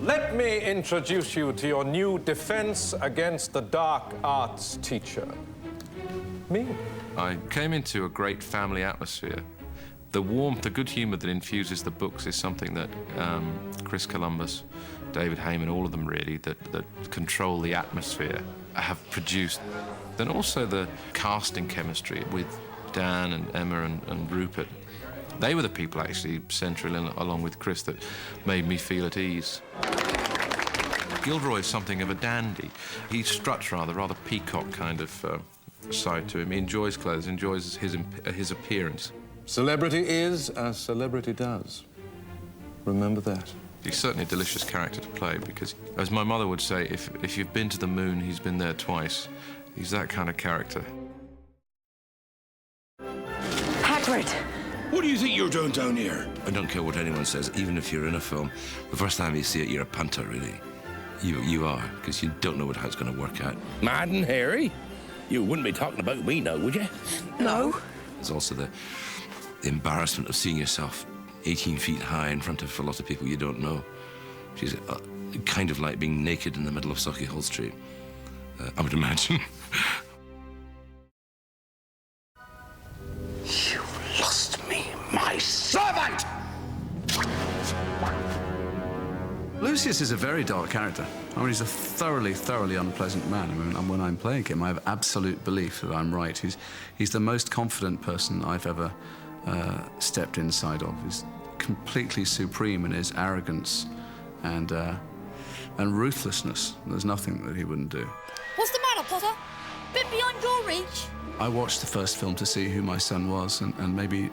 Let me introduce you to your new Defense Against the Dark Arts teacher. Me. I came into a great family atmosphere. The warmth, the good humour that infuses the books is something that Chris Columbus, David Heyman, all of them really, that control the atmosphere, have produced. Then also the casting chemistry with Dan and Emma and Rupert. They were the people actually central, along with Chris, that made me feel at ease. Gilderoy is something of a dandy. He struts rather peacock kind of side to him. He enjoys clothes, enjoys his appearance. Celebrity is as celebrity does. Remember that. He's certainly a delicious character to play because, as my mother would say, if you've been to the moon, he's been there twice. He's that kind of character. Hagrid! What do you think you're doing down here? I don't care what anyone says, even if you're in a film. The first time you see it, you're a punter, really. You are, because you don't know how it's going to work out. Madden, Harry? You wouldn't be talking about me now, would you? No. There's also the embarrassment of seeing yourself 18 feet high in front of a lot of people you don't know. She's kind of like being naked in the middle of Sauchiehall Street, I would imagine. You lost me, my servant! Lucius is a very dark character. I mean, he's a thoroughly unpleasant man. I mean, and when I'm playing him, I have absolute belief that I'm right. He's the most confident person I've ever stepped inside of. He's completely supreme in his arrogance and ruthlessness. There's nothing that he wouldn't do. What's the matter, Potter? Bit beyond your reach? I watched the first film to see who my son was and maybe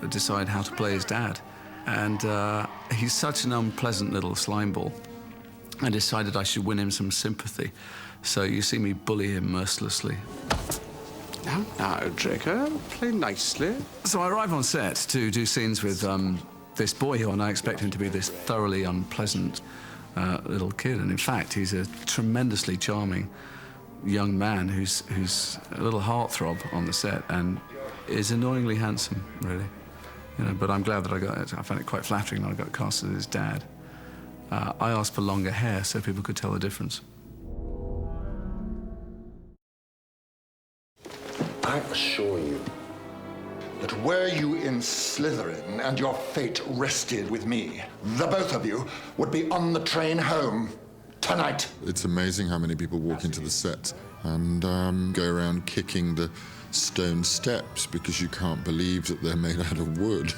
decide how to play his dad. And he's such an unpleasant little slimeball. I decided I should win him some sympathy. So you see me bully him mercilessly. Now, Draco, play nicely. So I arrive on set to do scenes with this boy who, and I expect him to be this thoroughly unpleasant little kid. And in fact, he's a tremendously charming young man who's a little heartthrob on the set and is annoyingly handsome, really. You know, but I'm glad that I found it quite flattering that I got cast as his dad. I asked for longer hair so people could tell the difference. I assure you that were you in Slytherin and your fate rested with me, the both of you would be on the train home tonight. It's amazing how many people walk into the set and go around kicking the stone steps because you can't believe that they're made out of wood.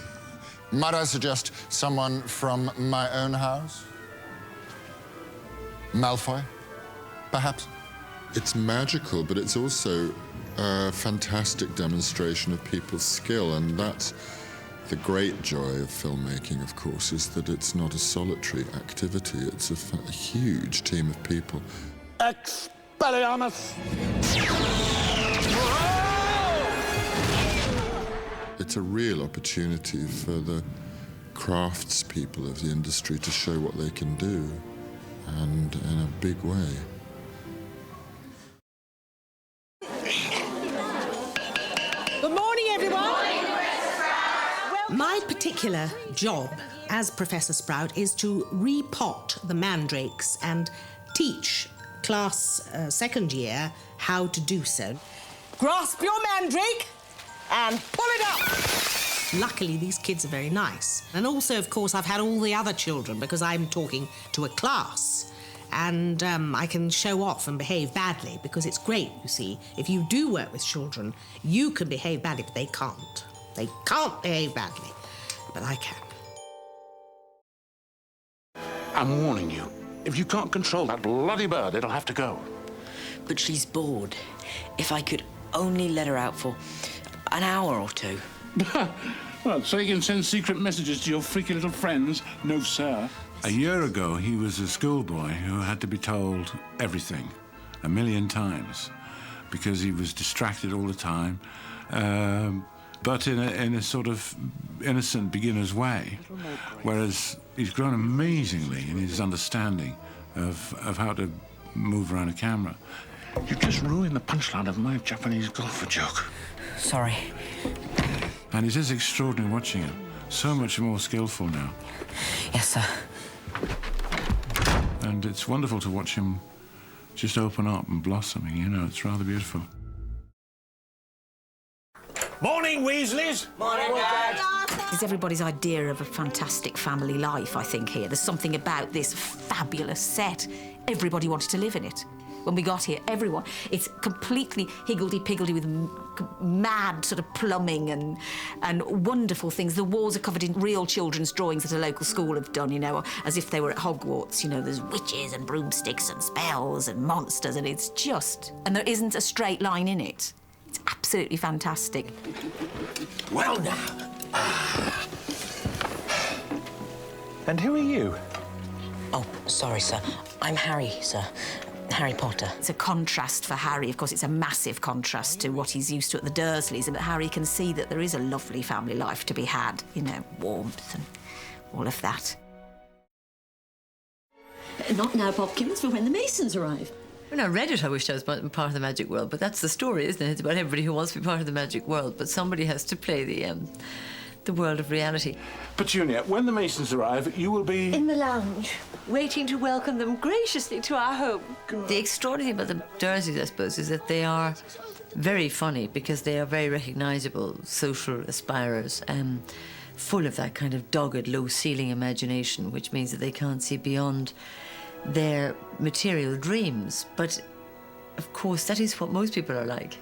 Might I suggest someone from my own house? Malfoy, perhaps? It's magical, but it's also a fantastic demonstration of people's skill, and that's the great joy of filmmaking, of course, is that it's not a solitary activity. It's a huge team of people. Expelliarmus! It's a real opportunity for the craftspeople of the industry to show what they can do, and in a big way. Good morning, everyone. My particular job as Professor Sprout is to repot the mandrakes and teach class second year how to do so. Grasp your mandrake and pull it up. Luckily, these kids are very nice. And also, of course, I've had all the other children because I'm talking to a class. And I can show off and behave badly because it's great, you see. If you do work with children, you can behave badly, but they can't. They can't behave badly, but I can. I'm warning you. If you can't control that bloody bird, it'll have to go. But she's bored. If I could only let her out for an hour or two. Well, so you can send secret messages to your freaky little friends? No, sir. A year ago, he was a schoolboy who had to be told everything 1,000,000 times because he was distracted all the time, but in a sort of innocent beginner's way, whereas he's grown amazingly in his understanding of how to move around a camera. You just ruined the punchline of my Japanese golfer joke. Sorry. And it is extraordinary watching him. So much more skillful now. Yes, sir. and it's wonderful to watch him just open up and blossoming, you know, it's rather beautiful. Morning, Weasleys! Morning, Dad! It's everybody's idea of a fantastic family life, I think, here. There's something about this fabulous set. Everybody wanted to live in it. When we got here, everyone. It's completely higgledy-piggledy with mad sort of plumbing and wonderful things. The walls are covered in real children's drawings that a local school have done, you know, as if they were at Hogwarts. You know, there's witches and broomsticks and spells and monsters, and it's just... And there isn't a straight line in it. It's absolutely fantastic. Well, now. And who are you? Oh, sorry, sir. I'm Harry, sir. Harry Potter. It's a contrast for Harry. Of course, it's a massive contrast to what he's used to at the Dursleys, but Harry can see that there is a lovely family life to be had, you know, warmth and all of that. Not now, Popkins, for when the Masons arrive. When I read it, I wished I was part of the magic world, but that's the story, isn't it? It's about everybody who wants to be part of the magic world, but somebody has to play the world of reality. Petunia, when the Masons arrive, you will be... In the lounge, waiting to welcome them graciously to our home. The extraordinary thing about the Dursleys, I suppose, is that they are very funny because they are very recognisable social aspirers, full of that kind of dogged, low-ceiling imagination, which means that they can't see beyond their material dreams. But, of course, that is what most people are like.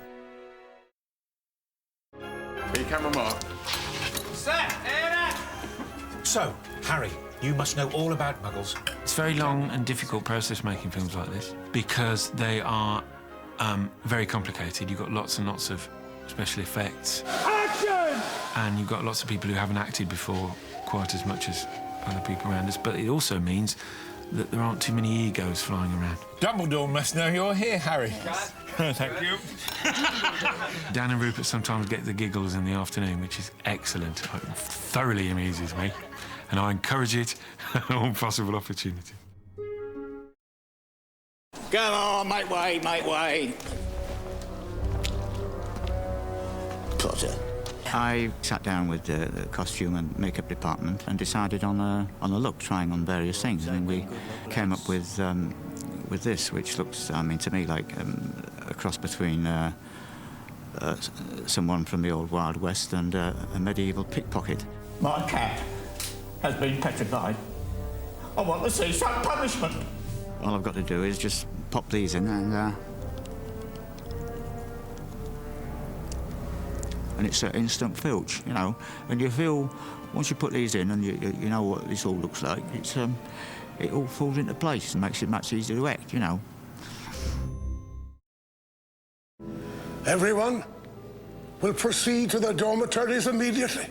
Hey, camera mark. So, Harry, you must know all about Muggles. It's a very long and difficult process making films like this because they are very complicated. You've got lots and lots of special effects. Action! And you've got lots of people who haven't acted before quite as much as other people around us. But it also means that there aren't too many egos flying around. Dumbledore must know you're here, Harry. Yes. Thank you. Dan and Rupert sometimes get the giggles in the afternoon, which is excellent. It thoroughly amuses me, and I encourage it at all possible opportunity. Come on, make way, make way. Potter. I sat down with the costume and makeup department and decided on a look, trying on various things, and we came up with this, which looks, I mean, to me like a cross between someone from the old Wild West and a medieval pickpocket. My cat has been petrified. I want to see some punishment. All I've got to do is just pop these in and it's an instant filch, you know. And you feel, once you put these in and you know what this all looks like, it's it all falls into place and makes it much easier to act, you know. Everyone will proceed to their dormitories immediately.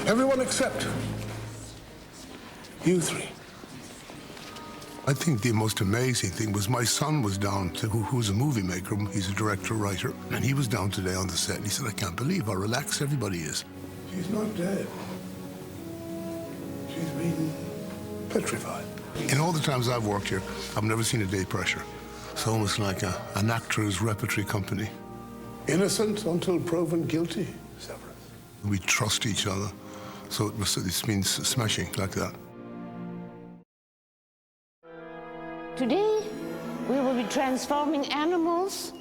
Everyone except you three. I think the most amazing thing was my son was down, who's a movie maker, he's a director, writer, and he was down today on the set, and he said, I can't believe how relaxed everybody is. She's not dead. She's been petrified. In all the times I've worked here, I've never seen a day pressure. It's almost like an actor's repertory company. Innocent until proven guilty, Severus. We trust each other, so it means smashing like that. Today, we will be transforming animals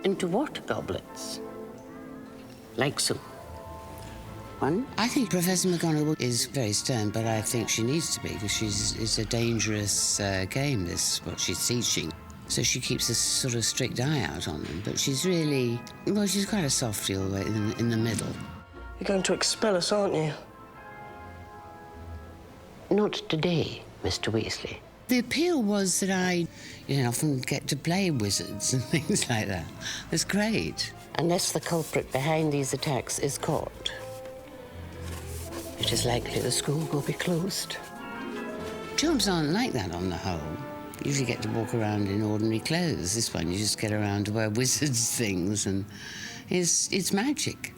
into water goblets. Like so. One. I think Professor McGonagall is very stern, but I think she needs to be, because it's a dangerous game, this, what she's teaching. So she keeps a sort of strict eye out on them, but she's really, well, she's quite a softie all the way in the middle. You're going to expel us, aren't you? Not today, Mr. Weasley. The appeal was that I, often get to play wizards and things like that. It's great. Unless the culprit behind these attacks is caught, it is likely the school will be closed. Jobs aren't like that on the whole. You usually get to walk around in ordinary clothes. This one, you just get around to wear wizards' things, and it's magic.